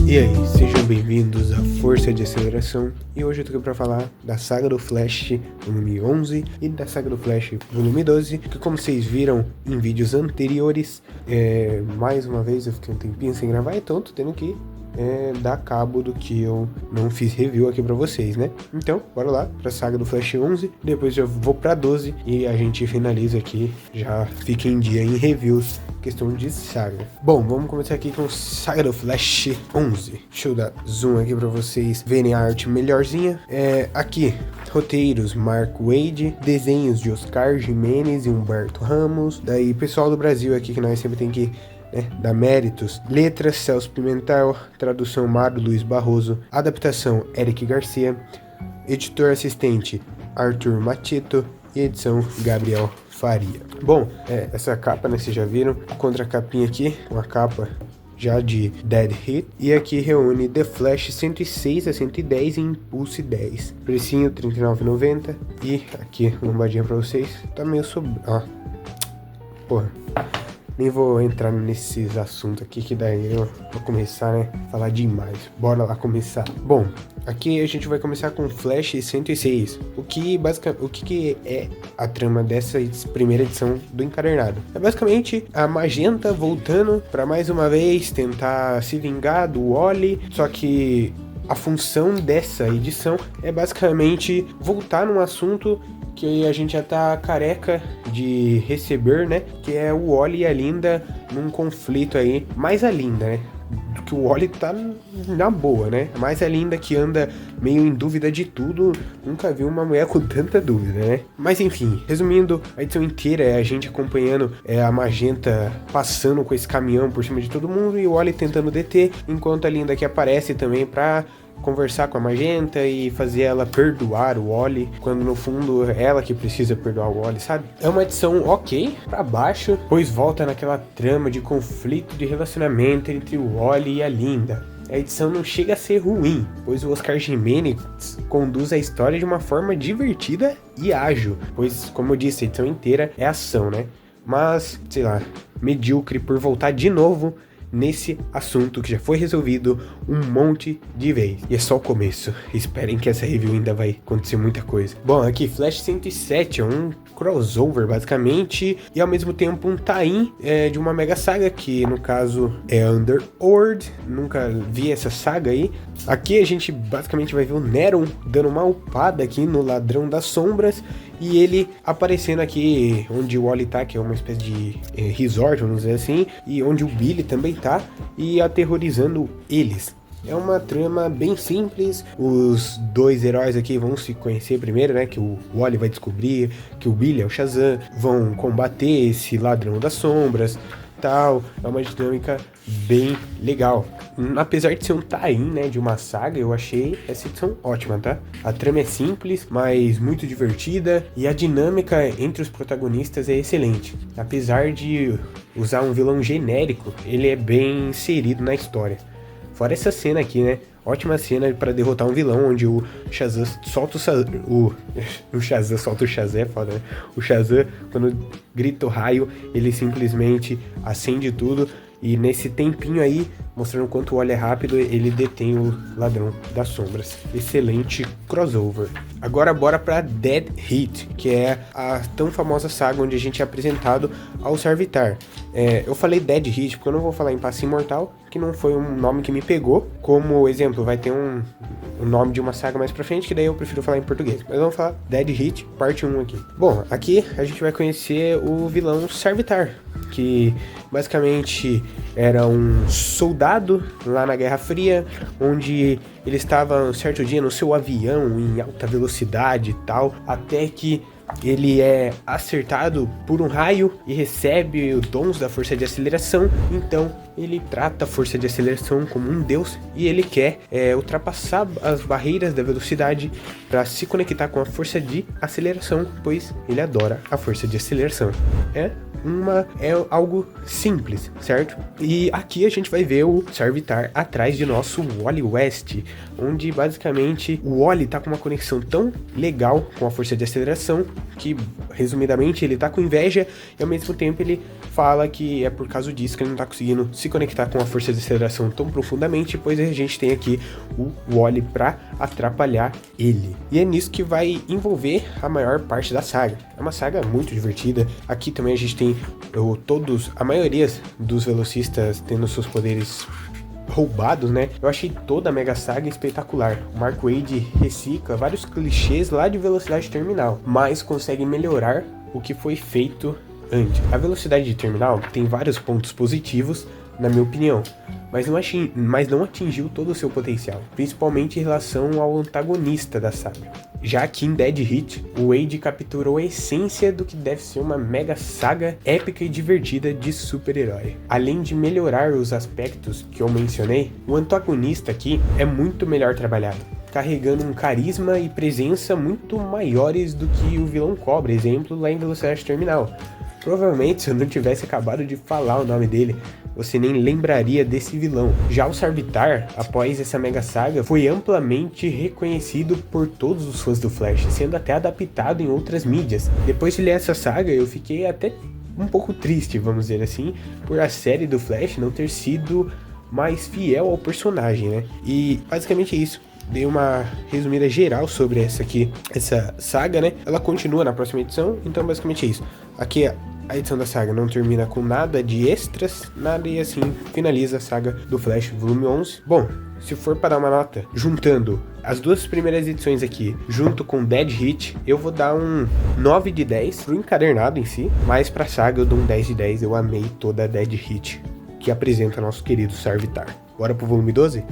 E aí, sejam bem-vindos à Força de Aceleração, e hoje eu tô aqui pra falar da Saga do Flash volume 11 e da Saga do Flash volume 12, que como vocês viram em vídeos anteriores, mais uma vez eu fiquei um tempinho sem gravar, então eu tô tendo que dar cabo do que eu não fiz review aqui pra vocês, né? Então, bora lá pra Saga do Flash 11, depois eu vou pra 12 e a gente finaliza aqui, já fica em dia em reviews, questão de saga. Bom, vamos começar aqui com Saga do Flash 11. Deixa eu dar zoom aqui pra vocês verem a arte melhorzinha. Aqui, roteiros Mark Waid, desenhos de Oscar Jimenez e Humberto Ramos. Daí, pessoal do Brasil aqui que nós sempre tem que dar méritos. Letras, Celso Pimentel. Tradução, Mário Luiz Barroso. Adaptação, Eric Garcia. Editor assistente, Arthur Matito. E edição, Gabriel Faria. Bom, essa capa, né, vocês já viram. Contra a capinha aqui, uma capa já de Dead Hit. E aqui reúne The Flash 106 a 110 e Impulse 10. Precinho, R$ 39,90. E aqui, uma lombadinha pra vocês. Tá meio porra. Nem vou entrar nesses assuntos aqui, que daí eu vou começar, né, a falar demais. Bora lá começar. Bom, aqui a gente vai começar com Flash 106. O que é a trama dessa primeira edição do encadernado? É basicamente a Magenta voltando pra mais uma vez tentar se vingar do Wally, só que a função dessa edição é basicamente voltar num assunto que a gente já tá careca de receber, né? Que é o Wally e a Linda num conflito aí. Mais a Linda, né? Que o Wally tá na boa, né? Mais a Linda que anda meio em dúvida de tudo. Nunca vi uma mulher com tanta dúvida, né? Mas enfim, resumindo, a edição inteira é a gente acompanhando a Magenta passando com esse caminhão por cima de todo mundo e o Wally tentando deter, enquanto a Linda aqui aparece também pra conversar com a Magenta e fazer ela perdoar o Wally, quando no fundo é ela que precisa perdoar o Wally, sabe? É uma edição ok, pra baixo, pois volta naquela trama de conflito de relacionamento entre o Wally e a Linda. A edição não chega a ser ruim, pois o Oscar Jimenez conduz a história de uma forma divertida e ágil, pois, como eu disse, a edição inteira é ação, né? Mas, sei lá, medíocre por voltar de novo nesse assunto que já foi resolvido um monte de vez. E é só o começo. Esperem que essa review ainda vai acontecer muita coisa. Bom, aqui Flash 107 é um crossover basicamente e ao mesmo tempo um tie-in de uma mega saga que no caso é Underworld. Nunca vi essa saga aí. Aqui a gente basicamente vai ver o Neron dando uma upada aqui no Ladrão das Sombras e ele aparecendo aqui onde o Wally tá, que é uma espécie de resort, vamos dizer assim, e onde o Billy também tá, e aterrorizando eles. É uma trama bem simples, os dois heróis aqui vão se conhecer primeiro, né, que o Wally vai descobrir que o Billy é o Shazam, vão combater esse Ladrão das Sombras, tal. É uma dinâmica bem legal. Apesar de ser um tie-in, né, de uma saga, eu achei essa edição ótima, tá? A trama é simples, mas muito divertida, e a dinâmica entre os protagonistas é excelente. Apesar de usar um vilão genérico, ele é bem inserido na história. Fora essa cena aqui, né? Ótima cena para derrotar um vilão, onde o Shazam solta o Shazam solta o Shazam, é foda, né? O Shazam, quando grita o raio, ele simplesmente acende tudo. E nesse tempinho aí, mostrando o quanto o Wally é rápido, ele detém o Ladrão das Sombras. Excelente crossover. Agora bora pra Dead Hit, que é a tão famosa saga onde a gente é apresentado ao Sarvitar. Eu falei Dead Hit porque eu não vou falar em Passe Imortal, que não foi um nome que me pegou. Como exemplo, vai ter um nome de uma saga mais pra frente, que daí eu prefiro falar em português. Mas vamos falar Dead Hit, parte 1 aqui. Bom, aqui a gente vai conhecer o vilão Sarvitar, que basicamente era um soldado lá na Guerra Fria, onde ele estava um certo dia no seu avião em alta velocidade e tal, até que ele é acertado por um raio e recebe os dons da força de aceleração. Então ele trata a força de aceleração como um deus e ele quer ultrapassar as barreiras da velocidade para se conectar com a força de aceleração, pois ele adora a força de aceleração. É algo simples, certo? E aqui a gente vai ver o Sarvitar atrás de nosso Wally West, onde basicamente o Wally tá com uma conexão tão legal com a força de aceleração que resumidamente, ele tá com inveja e ao mesmo tempo ele fala que é por causa disso que ele não tá conseguindo se conectar com a força de aceleração tão profundamente, pois a gente tem aqui o Wally pra atrapalhar ele. E é nisso que vai envolver a maior parte da saga. É uma saga muito divertida. Aqui também a gente tem a maioria dos velocistas tendo seus poderes roubados, né? Eu achei toda a Mega Saga espetacular. O Mark Waid recicla vários clichês lá de velocidade terminal, mas consegue melhorar o que foi feito antes. A velocidade de terminal tem vários pontos positivos, na minha opinião, mas não atingiu todo o seu potencial, principalmente em relação ao antagonista da saga. Já aqui em Dead Hit, o Wade capturou a essência do que deve ser uma mega saga épica e divertida de super-herói. Além de melhorar os aspectos que eu mencionei, o antagonista aqui é muito melhor trabalhado, carregando um carisma e presença muito maiores do que o vilão Cobra, exemplo lá em Velocidade Terminal. Provavelmente, se eu não tivesse acabado de falar o nome dele, você nem lembraria desse vilão. Já o Sarvitar, após essa mega saga, foi amplamente reconhecido por todos os fãs do Flash, sendo até adaptado em outras mídias. Depois de ler essa saga, eu fiquei até um pouco triste, vamos dizer assim, por a série do Flash não ter sido mais fiel ao personagem, né? E basicamente é isso. Dei uma resumida geral sobre essa saga, né? Ela continua na próxima edição, então basicamente é isso. Aqui a edição da saga não termina com nada de extras, nada, e assim finaliza a saga do Flash volume 11. Bom, se for para dar uma nota, juntando as duas primeiras edições aqui, junto com Dead Hit, eu vou dar um 9 de 10 pro encadernado em si, mas pra saga eu dou um 10 de 10, eu amei toda a Dead Hit que apresenta nosso querido Sarvitar. Bora pro volume 12?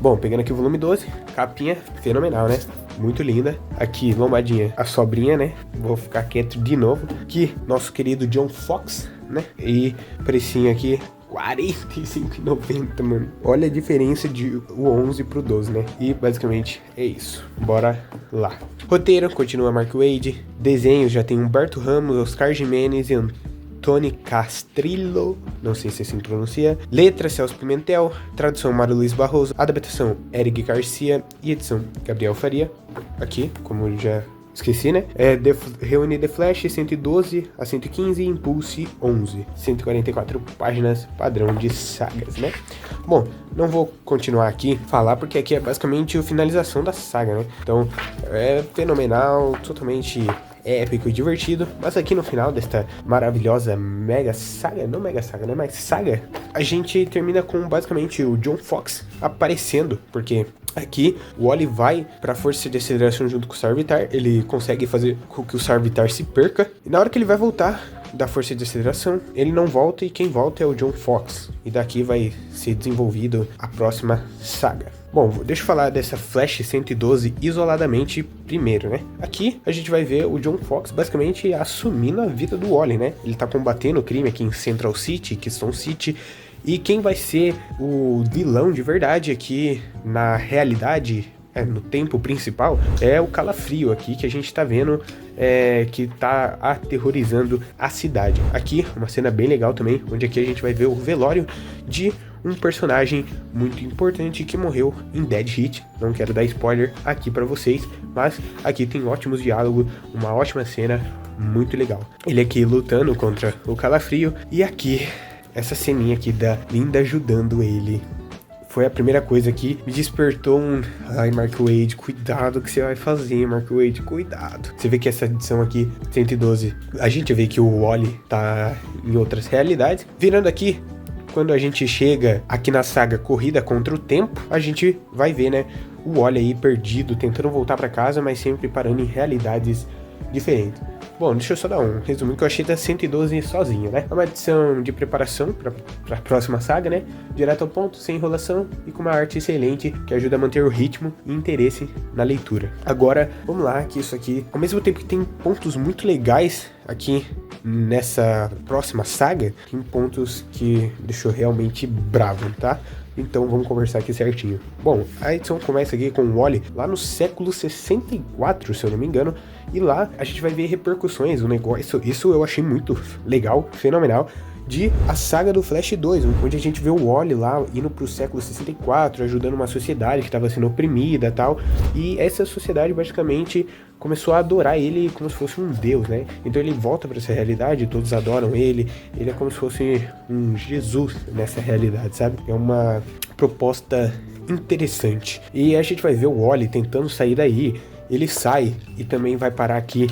Bom, pegando aqui o volume 12, capinha fenomenal, né? Muito linda. Aqui, lombadinha, a sobrinha, né? Vou ficar quieto de novo. Aqui, nosso querido John Fox, né? E precinho aqui, R$45,90, mano. Olha a diferença de o 11 pro 12, né? E basicamente é isso. Bora lá. Roteiro, continua Mark Waid. Desenhos, já tem Humberto Ramos, Oscar Jimenez e Tony Castrillo, não sei se assim pronuncia. Letra, Celso Pimentel. Tradução, Mário Luiz Barroso. Adaptação, Eric Garcia. E edição, Gabriel Faria. Aqui, como eu já esqueci, né? Reúne The Flash 112 a 115 e Impulse 11. 144 páginas, padrão de sagas, né? Bom, não vou continuar aqui, falar, porque aqui é basicamente a finalização da saga, né? Então, é fenomenal, totalmente épico e divertido, mas aqui no final desta maravilhosa mega saga, não mega saga, né, mas saga, a gente termina com basicamente o John Fox aparecendo, porque aqui o Wally vai para a força de aceleração junto com o Sarvitar, ele consegue fazer com que o Sarvitar se perca, e na hora que ele vai voltar da força de aceleração, ele não volta, e quem volta é o John Fox, e daqui vai ser desenvolvido a próxima saga. Bom, deixa eu falar dessa Flash 112 isoladamente primeiro, né? Aqui a gente vai ver o John Fox basicamente assumindo a vida do Wally, né? Ele tá combatendo o crime aqui em Central City, Keystone City, e quem vai ser o vilão de verdade aqui na realidade, no tempo principal, é o Calafrio aqui, que a gente tá vendo que tá aterrorizando a cidade. Aqui, uma cena bem legal também, onde aqui a gente vai ver o velório de um personagem muito importante que morreu em Dead Hit. Não quero dar spoiler aqui pra vocês, mas aqui tem ótimos diálogos, uma ótima cena, muito legal. Ele aqui lutando contra o Calafrio, e aqui, essa ceninha aqui da Linda ajudando ele. Foi a primeira coisa que me despertou ai, Mark Waid, cuidado que você vai fazer, Mark Waid, cuidado. Você vê que essa edição aqui, 112, a gente vê que o Wally tá em outras realidades. Virando aqui, quando a gente chega aqui na saga Corrida contra o Tempo, a gente vai ver, né, o Wally aí perdido, tentando voltar pra casa, mas sempre parando em realidades diferentes. Bom, deixa eu só dar um resumo que eu achei da 112 sozinho, né? É uma edição de preparação pra próxima saga, né? Direto ao ponto, sem enrolação e com uma arte excelente que ajuda a manter o ritmo e interesse na leitura. Agora, vamos lá, que isso aqui, ao mesmo tempo que tem pontos muito legais aqui nessa próxima saga, tem pontos que deixou realmente bravo, tá? Então vamos conversar aqui certinho. Bom, a edição começa aqui com o Wally lá no século 64, se eu não me engano, e lá a gente vai ver repercussões, o negócio, isso eu achei muito legal, fenomenal, de A Saga do Flash 2, onde a gente vê o Wally lá indo pro século 64, ajudando uma sociedade que estava sendo oprimida e tal, e essa sociedade basicamente começou a adorar ele como se fosse um deus, né? Então ele volta para essa realidade, todos adoram ele é como se fosse um Jesus nessa realidade, sabe? É uma proposta interessante. E a gente vai ver o Wally tentando sair daí, ele sai e também vai parar aqui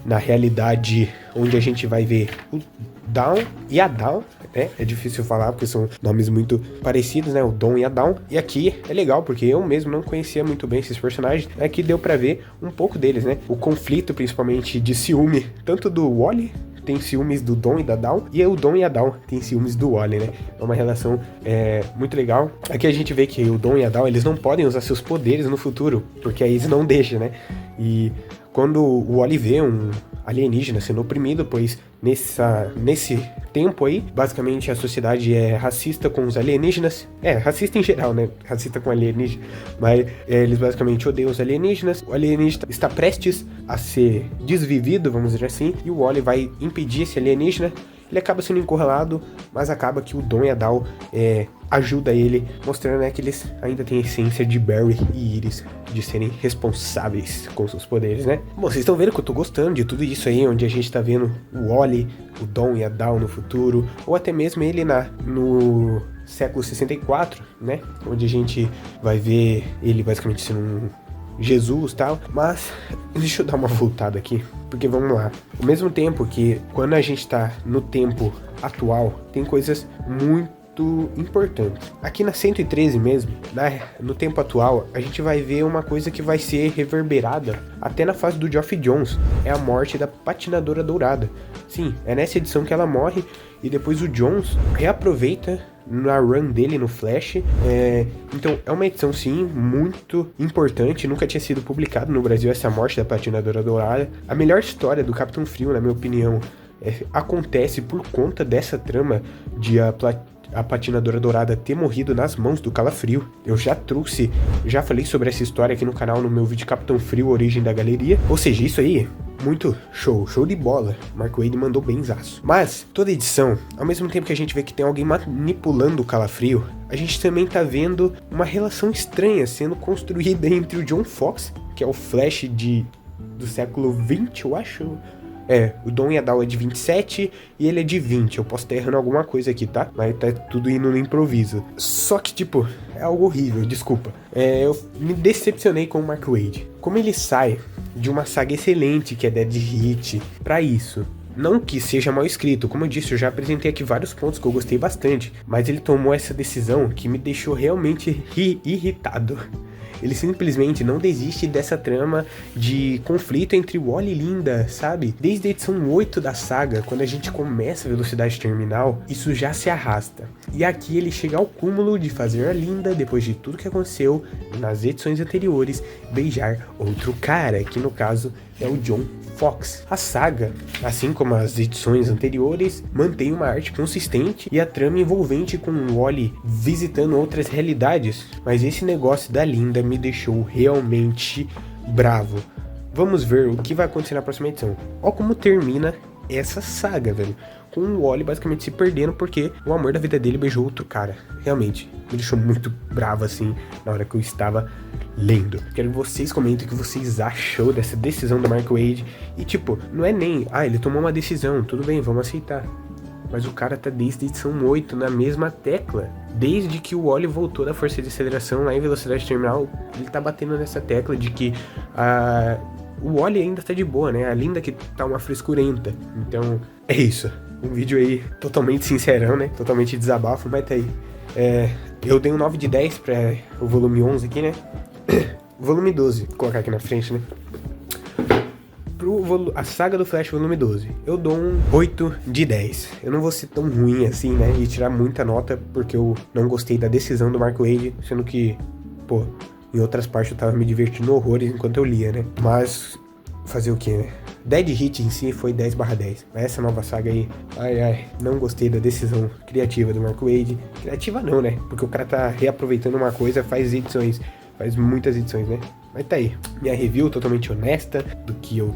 na realidade onde a gente vai ver o Dawn e a Dawn, né? É difícil falar porque são nomes muito parecidos, né? O Dawn e a Dawn. E aqui é legal porque eu mesmo não conhecia muito bem esses personagens. Aqui deu pra ver um pouco deles, né? O conflito principalmente de ciúme, tanto do Wally, tem ciúmes do Dawn e da Dawn, e o Dawn e a Dawn tem ciúmes do Wally, né? É uma relação muito legal. Aqui a gente vê que o Dawn e a Dawn, eles não podem usar seus poderes no futuro, porque a Izzy não deixa, né? E quando o Wally vê um alienígena sendo oprimido, pois nesse tempo aí, basicamente a sociedade é racista com os alienígenas, racista em geral, né, racista com alienígenas, mas eles basicamente odeiam os alienígenas, o alienígena está prestes a ser desvivido, vamos dizer assim, e o Wally vai impedir esse alienígena. Ele acaba sendo encurralado, mas acaba que o Dawn e a Dawn ajuda ele, mostrando, né, que eles ainda têm a essência de Barry e Iris, de serem responsáveis com seus poderes, né? Bom, vocês estão vendo que eu tô gostando de tudo isso aí, onde a gente tá vendo o Wally, o Dawn e a Dawn no futuro, ou até mesmo ele no século 64, né? Onde a gente vai ver ele basicamente sendo um Jesus e tal, mas deixa eu dar uma voltada aqui, porque vamos lá, ao mesmo tempo que quando a gente tá no tempo atual, tem coisas muito importantes. Aqui na 113 mesmo, no tempo atual, a gente vai ver uma coisa que vai ser reverberada até na fase do Geoff Johns, é a morte da Patinadora Dourada. Sim, é nessa edição que ela morre, e depois o Johns reaproveita na run dele no Flash. Então é uma edição sim muito importante, nunca tinha sido publicado no Brasil essa morte da Patinadora Dourada. A melhor história do Capitão Frio, na minha opinião, acontece por conta dessa trama de a Patinadora Dourada ter morrido nas mãos do Calafrio. Eu já falei sobre essa história aqui no canal no meu vídeo Capitão Frio, Origem da Galeria. Ou seja, isso aí, muito show de bola. Mark Waid mandou benzaço. Mas, toda edição, ao mesmo tempo que a gente vê que tem alguém manipulando o Calafrio, a gente também tá vendo uma relação estranha sendo construída entre o John Fox, que é o Flash do século 20, eu acho. O Dawn e a Dawn é de 27 e ele é de 20. Eu posso estar errando alguma coisa aqui, tá? Mas tá tudo indo no improviso. Só que, tipo, é algo horrível, desculpa. Eu me decepcionei com o Mark Waid. Como ele sai de uma saga excelente, que é Dead Hit, pra isso. Não que seja mal escrito, como eu disse, eu já apresentei aqui vários pontos que eu gostei bastante. Mas ele tomou essa decisão que me deixou realmente irritado. Ele simplesmente não desiste dessa trama de conflito entre Wally e Linda, sabe? Desde a edição 8 da saga, quando a gente começa a Velocidade Terminal, isso já se arrasta. E aqui ele chega ao cúmulo de fazer a Linda, depois de tudo que aconteceu nas edições anteriores, beijar outro cara, que no caso é o John Fox. A saga, assim como as edições anteriores, mantém uma arte consistente e a trama envolvente com o Wally visitando outras realidades, mas esse negócio da Linda me deixou realmente bravo. Vamos ver o que vai acontecer na próxima edição. Olha como termina essa saga, velho. Com o Wally basicamente se perdendo porque o amor da vida dele beijou outro cara. Realmente, me deixou muito bravo assim na hora que eu estava lendo. Quero que vocês comentem o que vocês acham dessa decisão do Mark Waid. E tipo, não é nem, ele tomou uma decisão, tudo bem, vamos aceitar. Mas o cara tá desde a edição 8 na mesma tecla. Desde que o Wally voltou da força de aceleração lá em Velocidade Terminal, ele tá batendo nessa tecla de que o Wally ainda tá de boa, né? A Linda que tá uma frescurenta. Então, é isso. Um vídeo aí totalmente sincerão, né? Totalmente desabafo, mas tá aí. Eu dei um 9 de 10 pra o volume 11 aqui, né? Volume 12, vou colocar aqui na frente, né? A Saga do Flash volume 12, eu dou um 8 de 10. Eu não vou ser tão ruim assim, né? E tirar muita nota, porque eu não gostei da decisão do Mark Waid, sendo que, pô, em outras partes eu tava me divertindo horrores enquanto eu lia, né? Mas, fazer o que, né? Dead Hit em si foi 10/10. Mas essa nova saga aí, não gostei da decisão criativa do Mark Waid. Criativa não, né? Porque o cara tá reaproveitando uma coisa, faz muitas edições, né? Mas tá aí, minha review totalmente honesta do que eu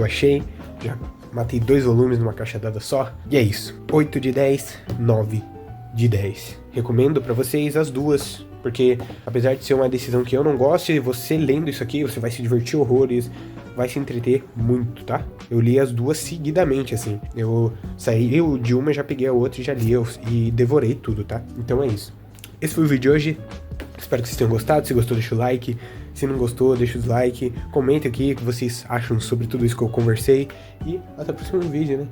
achei. Já matei 2 volumes numa caixa só. E é isso. 8 de 10, 9 de 10. Recomendo pra vocês as duas, porque apesar de ser uma decisão que eu não gosto, você lendo isso aqui, você vai se divertir horrores, vai se entreter muito, tá? Eu li as duas seguidamente, assim. Eu saí de uma, já peguei a outra e já li e devorei tudo, tá? Então é isso. Esse foi o vídeo de hoje. Espero que vocês tenham gostado. Se gostou, deixa o like. Se não gostou, deixa o dislike. Comenta aqui o que vocês acham sobre tudo isso que eu conversei. E até o próximo vídeo, né?